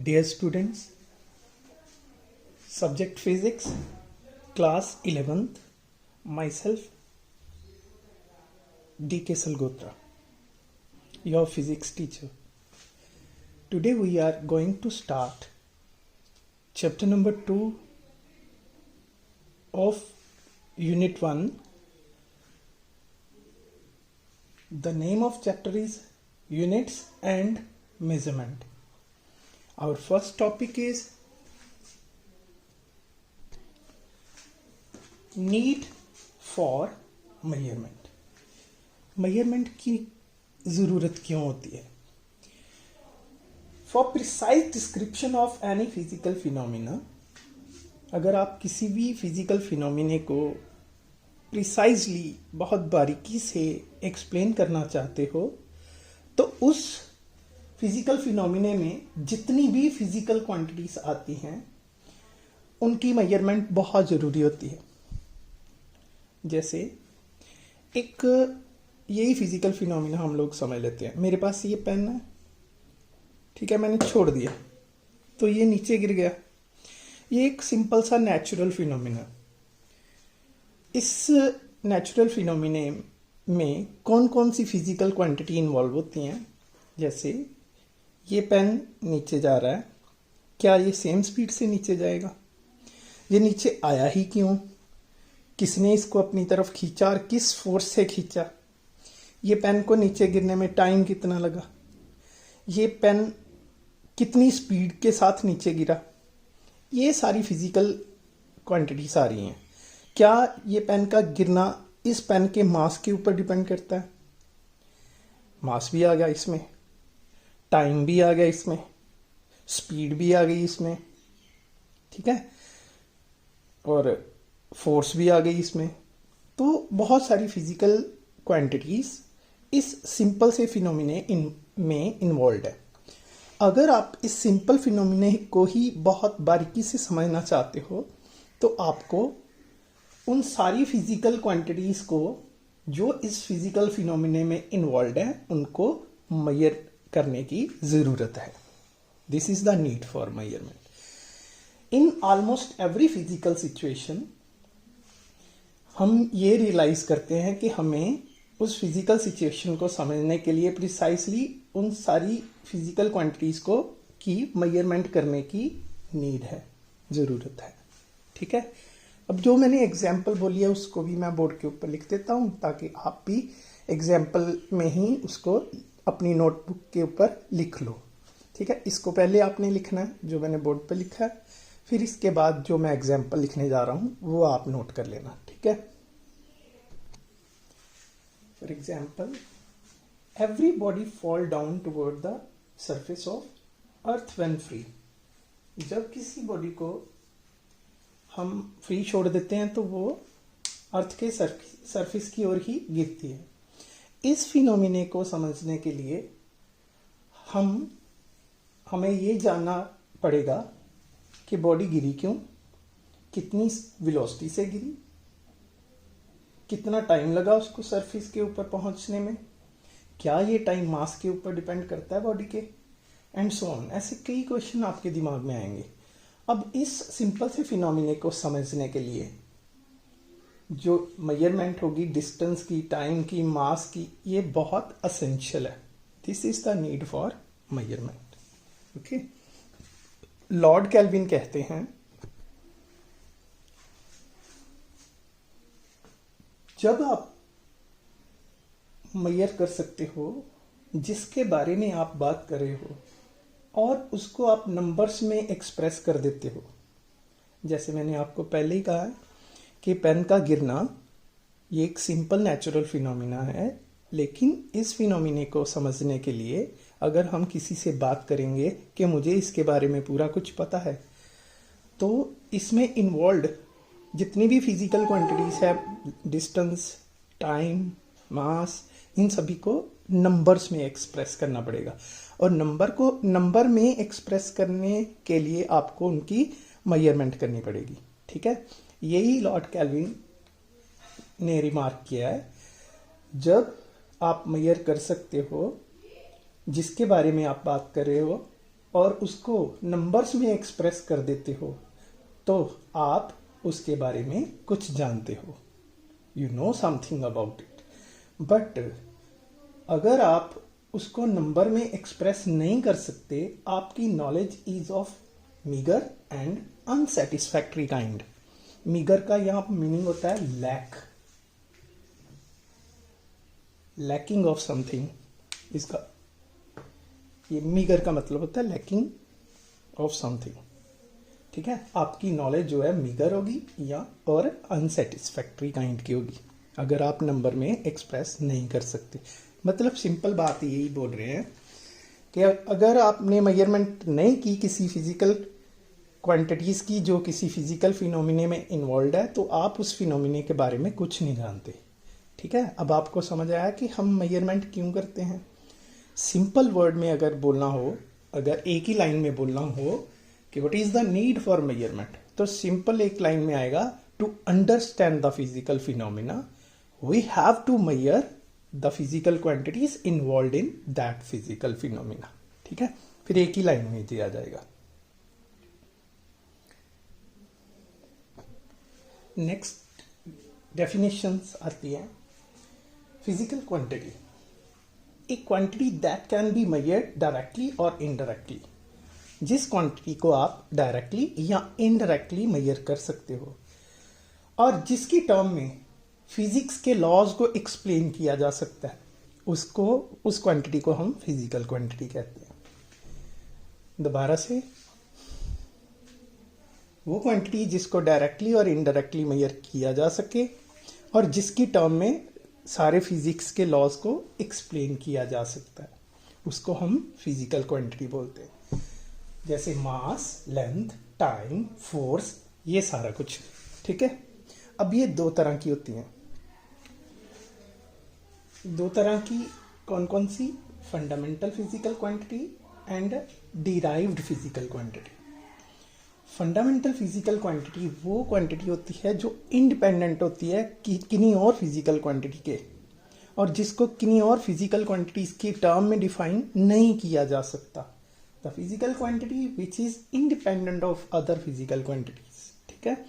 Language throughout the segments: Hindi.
Dear students, subject physics, class 11th, myself D.K. Salgotra, your physics teacher. Today we are going to start chapter number 2 of unit 1. The name of chapter is Units and Measurement. Our first topic is need for measurement. Measurement की ज़रूरत क्यों होती है? For precise description of any physical phenomena, अगर आप किसी भी फिजिकल फिनोमिने को प्रिसाइजली बहुत बारीकी से एक्सप्लेन करना चाहते हो, तो उस फिजिकल फिनोमिने में जितनी भी फिजिकल क्वांटिटीज आती हैं उनकी मेजरमेंट बहुत ज़रूरी होती है. जैसे एक यही फिजिकल फिनोमिना हम लोग समझ लेते हैं. मेरे पास ये पेन है, ठीक है, मैंने छोड़ दिया तो ये नीचे गिर गया. ये एक सिंपल सा नेचुरल फिनोमिना. इस नेचुरल फिनोमिने में कौन कौन सी फिजिकल क्वांटिटी इन्वॉल्व होती हैं? जैसे ये पेन नीचे जा रहा है, क्या ये सेम स्पीड से नीचे जाएगा? ये नीचे आया ही क्यों? किसने इसको अपनी तरफ खींचा और किस फोर्स से खींचा? ये पेन को नीचे गिरने में टाइम कितना लगा? ये पेन कितनी स्पीड के साथ नीचे गिरा? ये सारी फिजिकल क्वांटिटीज आ रही हैं. क्या ये पेन का गिरना इस पेन के मास के ऊपर डिपेंड करता है? मास भी आ गया इसमें, टाइम भी आ गया इसमें, स्पीड भी आ गई इसमें, ठीक है, और फोर्स भी आ गई इसमें. तो बहुत सारी फिजिकल क्वांटिटीज इस सिंपल से फिनोमिने में इन्वॉल्व है. अगर आप इस सिंपल फिनोमिने को ही बहुत बारीकी से समझना चाहते हो तो आपको उन सारी फिजिकल क्वांटिटीज को जो इस फिजिकल फिनोमिने में इन्वॉल्व है उनको मेजर करने की ज़रूरत है. This is the need for measurement. In almost every physical situation हम ये रियलाइज करते हैं कि हमें उस फिजिकल सिचुएशन को समझने के लिए प्रिसाइसली उन सारी फिजिकल क्वांटिटीज को की मेजरमेंट करने की नीड है, ज़रूरत है. ठीक है, अब जो मैंने एग्जाम्पल बोली है उसको भी मैं बोर्ड के ऊपर लिख देता हूँ ताकि आप भी एग्जाम्पल में ही उसको अपनी नोटबुक के ऊपर लिख लो. ठीक है, इसको पहले आपने लिखना है जो मैंने बोर्ड पे लिखा है, फिर इसके बाद जो मैं एग्जाम्पल लिखने जा रहा हूँ वो आप नोट कर लेना. ठीक है, for example, every body fall down toward the surface of earth when free. जब किसी बॉडी को हम फ्री छोड़ देते हैं तो वो अर्थ के सरफेस की ओर ही गिरती है. इस फिनोमिने को समझने के लिए हमें ये जानना पड़ेगा कि बॉडी गिरी क्यों, कितनी वेलोसिटी से गिरी, कितना टाइम लगा उसको सरफेस के ऊपर पहुंचने में, क्या ये टाइम मास के ऊपर डिपेंड करता है बॉडी के, एंड सो ऑन. ऐसे कई क्वेश्चन आपके दिमाग में आएंगे. अब इस सिंपल से फिनोमिने को समझने के लिए जो मेजरमेंट होगी डिस्टेंस की, टाइम की, मास की, ये बहुत असेंशियल है. This is the need for measurement. Okay, Lord kelvin कहते हैं जब आप मेजर कर सकते हो जिसके बारे में आप बात कर रहे हो और उसको आप नंबर्स में एक्सप्रेस कर देते हो. जैसे मैंने आपको पहले ही कहा है कि पेन का गिरना ये एक सिंपल नेचुरल फिनोमिना है, लेकिन इस फिनोमिने को समझने के लिए अगर हम किसी से बात करेंगे कि मुझे इसके बारे में पूरा कुछ पता है, तो इसमें इन्वॉल्व जितनी भी फिजिकल क्वांटिटीज है, डिस्टेंस, टाइम, मास, इन सभी को नंबर्स में एक्सप्रेस करना पड़ेगा. और नंबर में एक्सप्रेस करने के लिए आपको उनकी मेजरमेंट करनी पड़ेगी. ठीक है, यही लॉर्ड केल्विन ने रिमार्क किया है. जब आप मेजर कर सकते हो जिसके बारे में आप बात कर रहे हो और उसको नंबर्स में एक्सप्रेस कर देते हो तो आप उसके बारे में कुछ जानते हो, you know something about it. But अगर आप उसको नंबर में एक्सप्रेस नहीं कर सकते, आपकी knowledge is of meagre and unsatisfactory kind. Meagre का यहाँ मीनिंग होता है लैकिंग ऑफ समथिंग। इसका ये मीगर का मतलब होता है लैकिंग ऑफ समथिंग। ठीक है, आपकी नॉलेज जो है मीगर होगी या और अनसेटिस्फैक्ट्री काइंड की होगी अगर आप नंबर में एक्सप्रेस नहीं कर सकते। मतलब सिंपल बात यही बोल रहे हैं कि अगर आपने मेजरमेंट नहीं की किसी फिजिकल क्वांटिटीज़ की जो किसी फिजिकल फिनोमिने में इन्वॉल्व है, तो आप उस फिनोमिने के बारे में कुछ नहीं जानते। ठीक है, अब आपको समझ आया कि हम मेजरमेंट क्यों करते हैं। सिंपल वर्ड में अगर बोलना हो, अगर एक ही लाइन में बोलना हो कि what is the need for measurement, तो सिंपल एक लाइन में आएगा, to understand the physical phenomena we have to measure the physical quantities involve in that physical phenomena. ठीक है, फिर एक ही लाइन में दिया जाएगा। नेक्स्ट डेफिनेशंस आती है। Physical quantity, A quantity that can be measured directly और इनडायरेक्टली। जिस क्वांटिटी को आप डायरेक्टली या इनडायरेक्टली मेजर कर सकते हो और जिसकी टर्म में फिजिक्स के लॉज को एक्सप्लेन किया जा सकता है, उसको उस क्वांटिटी को हम फिजिकल क्वांटिटी कहते हैं। दोबारा से, वो क्वांटिटी जिसको डायरेक्टली और इनडायरेक्टली मेजर किया जा सके और जिसकी टर्म में सारे फिजिक्स के लॉज को एक्सप्लेन किया जा सकता है, उसको हम फिजिकल क्वांटिटी बोलते हैं। जैसे मास, लेंथ, टाइम, फोर्स, ये सारा कुछ। ठीक है, अब ये दो तरह की होती हैं। दो तरह की कौन कौन सी? Fundamental physical quantity and derived physical quantity. Fundamental physical quantity वो क्वांटिटी होती है जो इंडिपेंडेंट होती है किन्हीं और फिजिकल क्वांटिटी के, और जिसको किन्हीं और फिजिकल क्वांटिटीज की टर्म में डिफाइन नहीं किया जा सकता। The physical quantity which is independent of other physical quantities, ठीक है,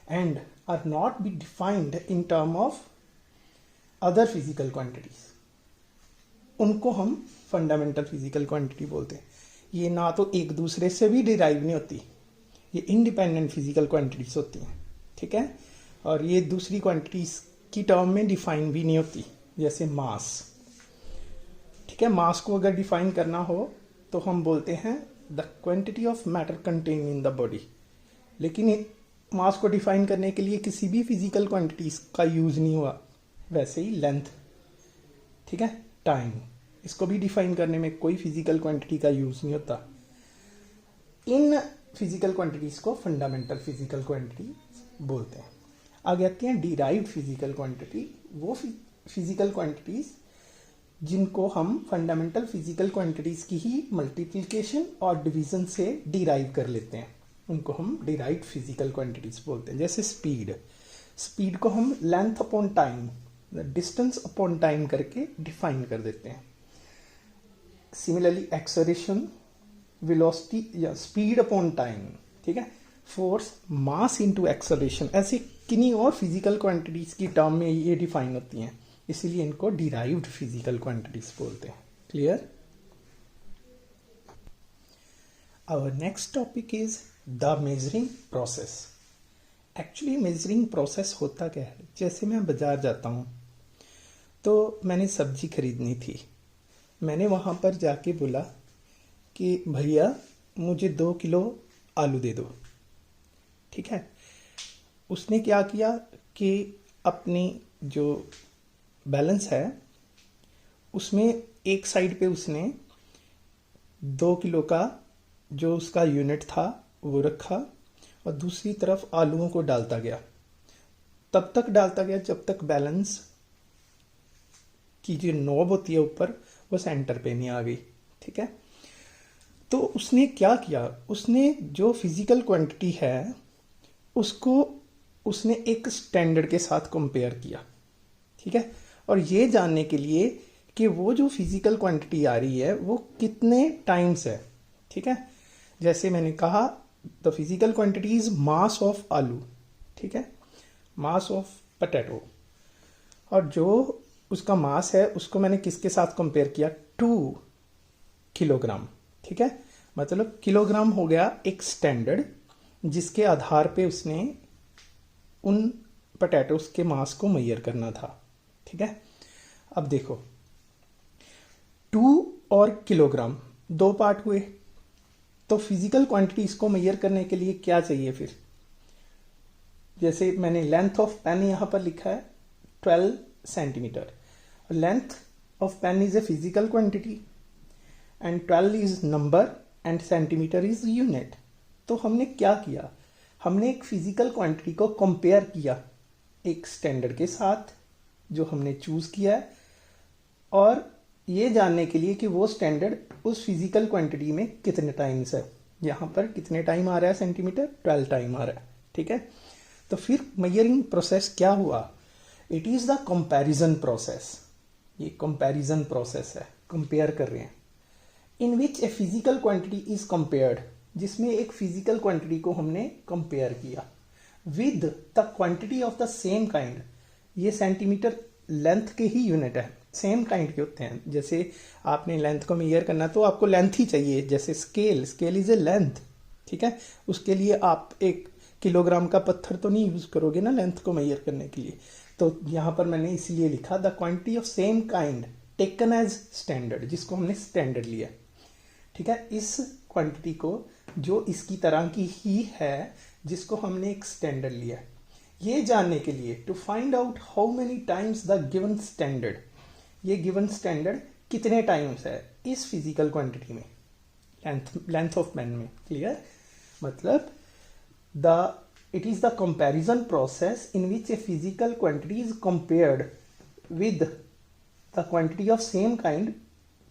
and are not be defined in term of other physical quantities, उनको हम फंडामेंटल फिजिकल क्वांटिटी बोलते हैं। ये ना तो एक दूसरे से भी डिराइव नहीं होती, ये इंडिपेंडेंट फिजिकल क्वांटिटीज होती हैं। ठीक है, और ये दूसरी क्वांटिटीज की टर्म में डिफाइन भी नहीं होती, जैसे मास। ठीक है, मास को अगर डिफाइन करना हो तो हम बोलते हैं the quantity of matter contain in the body, लेकिन मास को डिफाइन करने के लिए किसी भी फिजिकल क्वांटिटीज का यूज नहीं हुआ। वैसे ही लेंथ, ठीक है, टाइम, इसको भी डिफाइन करने में कोई फिजिकल क्वांटिटी का यूज नहीं होता। इन फिजिकल क्वांटिटीज को फंडामेंटल फिजिकल क्वांटिटी बोलते हैं। आगे आती हैं डिराइव्ड फिजिकल क्वांटिटी, वो फिजिकल क्वांटिटीज जिनको हम फंडामेंटल फिजिकल क्वांटिटीज की ही मल्टीप्लिकेशन और डिवीजन से डिराइव कर लेते हैं, उनको हम डिराइव्ड फिजिकल क्वांटिटीज बोलते हैं। जैसे स्पीड, स्पीड को हम length upon time, distance upon time करके डिफाइन कर देते हैं। सिमिलरली एक्सेलरेशन, वेलोसिटी या स्पीड अपॉन टाइम, ठीक है, फोर्स, मास इनटू एक्सेलरेशन, ऐसे किन्हीं और फिजिकल क्वांटिटीज की टर्म में ये डिफाइन होती हैं, इसीलिए इनको डिराइव्ड फिजिकल क्वांटिटीज बोलते हैं। Clear? Our next topic is the measuring process. Actually measuring process होता क्या है? जैसे मैं बाजार जाता हूँ तो मैंने सब्जी खरीदनी थी, मैंने वहाँ पर जाके बोला कि भैया मुझे 2 किलो आलू दे दो। ठीक है, उसने क्या किया कि अपनी जो बैलेंस है उसमें एक साइड पे उसने 2 किलो का जो उसका यूनिट था वो रखा और दूसरी तरफ आलूओं को डालता गया। तब तक डालता गया जब तक बैलेंस की जो नॉब होती है ऊपर वो सेंटर पे नहीं आ गई। ठीक है, तो उसने क्या किया, उसने जो फिजिकल क्वांटिटी है उसको उसने एक स्टैंडर्ड के साथ कंपेयर किया। ठीक है, और ये जानने के लिए कि वो जो फिजिकल क्वांटिटी आ रही है वो कितने टाइम्स है, ठीक है। जैसे मैंने कहा the physical quantity is mass of आलू, ठीक है, मास ऑफ पोटैटो, और जो उसका मास है उसको मैंने किसके साथ कंपेयर किया, 2 किलोग्राम, ठीक है। मतलब किलोग्राम हो गया एक स्टैंडर्ड जिसके आधार पे उसने उन पोटैटोस के मास को मेजर करना था, ठीक है। अब देखो 2 और किलोग्राम दो पार्ट हुए, तो फिजिकल क्वांटिटीज को मेजर करने के लिए क्या चाहिए फिर, जैसे मैंने लेंथ ऑफ पेन यहां पर लिखा है 12 centimetre, length of pen is a physical quantity and 12 is number and centimetre is unit. तो हमने क्या किया, हमने एक फिजिकल क्वांटिटी को कंपेयर किया एक स्टैंडर्ड के साथ जो हमने चूज किया है, और ये जानने के लिए कि वो स्टैंडर्ड उस फिजिकल क्वांटिटी में कितने टाइम्स है। यहां पर कितने टाइम आ रहा है सेंटीमीटर, 12 टाइम आ रहा है, ठीक है। तो फिर मेजरिंग प्रोसेस क्या हुआ, it is the comparison process. ये कंपैरिजन प्रोसेस है, कंपेयर कर रहे हैं, in which a physical quantity is compared, जिसमें एक फिजिकल क्वांटिटी को हमने कंपेयर किया with the quantity of the same kind. ये सेंटीमीटर लेंथ के ही यूनिट है, सेम काइंड के होते हैं। जैसे आपने लेंथ को मेजर करना तो आपको लेंथ ही चाहिए, जैसे स्केल इज ए लेंथ, ठीक है। उसके लिए आप एक किलोग्राम का पत्थर तो नहीं यूज करोगे ना लेंथ को मेजर करने के लिए। तो यहां पर मैंने इसलिए लिखा the quantity of same kind taken as standard, जिसको हमने स्टैंडर्ड लिया, ठीक है। इस क्वांटिटी को जो इसकी तरह की ही है जिसको हमने एक स्टैंडर्ड लिया, ये जानने के लिए to find out how many times the given standard, ये गिवन स्टैंडर्ड कितने टाइम्स है इस फिजिकल क्वांटिटी में, लेंथ ऑफ पेन में। क्लियर, मतलब it is the comparison process in which a physical quantity is compared with the quantity of same kind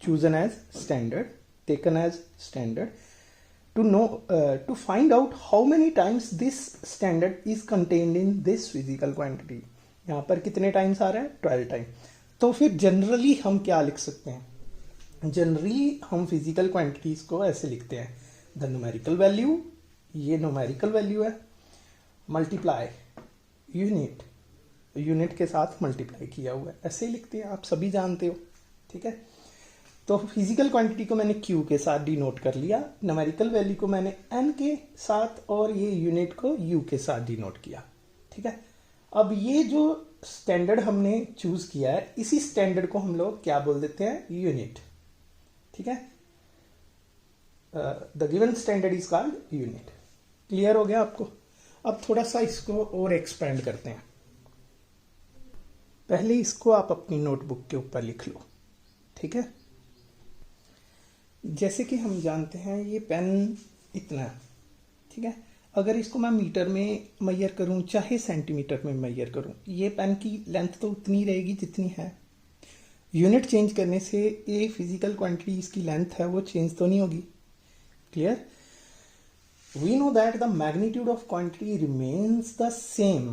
chosen as standard, taken as standard, to know to find out how many times this standard is contained in this physical quantity। यहाँ पर कितने टाइम्स आ रहा है, 12 टाइम। तो फिर जनरली हम क्या लिख सकते हैं, जनरली हम फिजिकल क्वांटिटीज को ऐसे लिखते हैं, द न्यूमेरिकल वैल्यू, ये न्यूमेरिकल वैल्यू है, मल्टीप्लाई यूनिट, यूनिट के साथ मल्टीप्लाई किया हुआ है, ऐसे ही लिखते हैं, आप सभी जानते हो, ठीक है। तो फिजिकल क्वांटिटी को मैंने क्यू के साथ डिनोट कर लिया, न्यूमेरिकल वैल्यू को मैंने एन के साथ और ये यूनिट को यू के साथ डिनोट किया, ठीक है। अब ये जो स्टैंडर्ड हमने चूज किया है, इसी स्टैंडर्ड को हम लोग क्या बोल देते हैं, यूनिट, ठीक है। The given standard is called unit. Clear हो गया आपको। अब थोड़ा सा इसको और एक्सपेंड करते हैं। पहले इसको आप अपनी नोटबुक के ऊपर लिख लो, ठीक है। जैसे कि हम जानते हैं ये पेन इतना है, ठीक है। अगर इसको मैं मीटर में मेजर करूं चाहे सेंटीमीटर में मेजर करूं, ये पेन की लेंथ तो उतनी रहेगी जितनी है। यूनिट चेंज करने से ये फिजिकल क्वांटिटी इसकी लेंथ है वो चेंज तो नहीं होगी। Clear, we know that the magnitude of quantity remains the same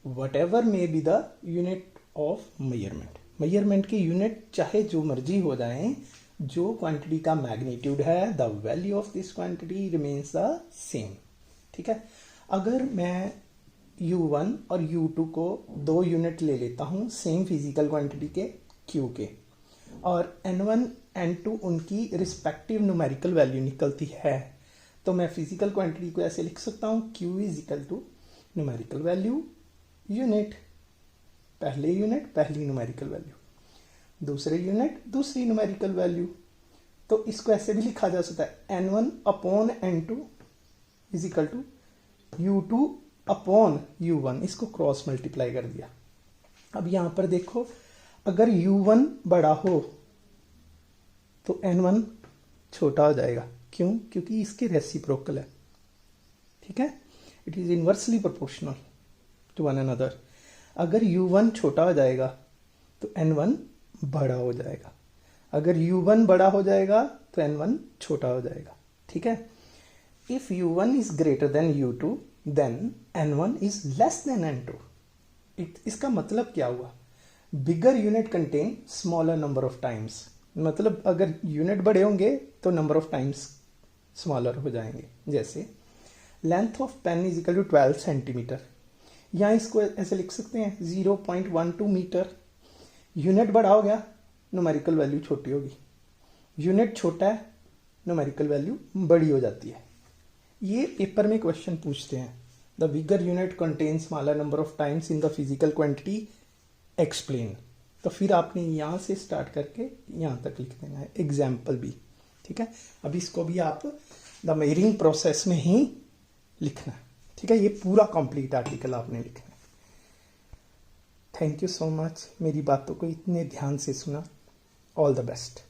whatever may be the unit of measurement। measurement की यूनिट चाहे जो मर्जी हो जाए, जो क्वांटिटी का मैग्नीट्यूड है, the value of this quantity remains the same, ठीक है। अगर मैं U1 और U2 को 2 यूनिट ले लेता हूं सेम फिजिकल क्वांटिटी के Q के, और N1 N2 उनकी रिस्पेक्टिव न्यूमेरिकल वैल्यू निकलती है, तो मैं फिजिकल क्वांटिटी को ऐसे लिख सकता हूं, Q is equal to numerical value unit, पहले यूनिट पहली न्यूमेरिकल वैल्यू, दूसरे यूनिट दूसरी न्यूमेरिकल वैल्यू। तो इसको ऐसे भी लिखा जा सकता है N1 upon N2 is equal to U2 upon U1, इसको क्रॉस मल्टीप्लाई कर दिया। अब यहां पर देखो, अगर U1 बड़ा हो तो N1 छोटा हो जाएगा, क्यों, क्योंकि इसके रेसिप्रोकल है, ठीक है। It is inversely proportional to one another. अगर U1 छोटा हो जाएगा तो N1 बड़ा हो जाएगा, अगर U1 बड़ा हो जाएगा तो N1 छोटा हो जाएगा, ठीक है। If U1 is greater than U2 then N1 is less than N2। इसका मतलब क्या हुआ, bigger unit contain smaller number of times, मतलब अगर यूनिट बड़े होंगे तो नंबर ऑफ टाइम्स स्मॉलर हो जाएंगे। जैसे length of pen is equal to 12 centimetre, यहाँ इसको ऐसे लिख सकते हैं 0.12 मीटर। यूनिट बड़ा हो गया, न्यूमेरिकल वैल्यू छोटी होगी। यूनिट छोटा है, न्यूमेरिकल वैल्यू बड़ी हो जाती है। ये पेपर में क्वेश्चन पूछते हैं, the bigger unit contain smaller number of times in the physical quantity explain. तो फिर आपने यहाँ से स्टार्ट करके यहाँ तक लिख देना है, एग्जाम्पल भी। ठीक है, अब इसको भी आप द मेजरिंग प्रोसेस में ही लिखना है। ठीक है, ये पूरा कंप्लीट आर्टिकल आपने लिखना है। थैंक यू सो मच, मेरी बातों को इतने ध्यान से सुना। All the best.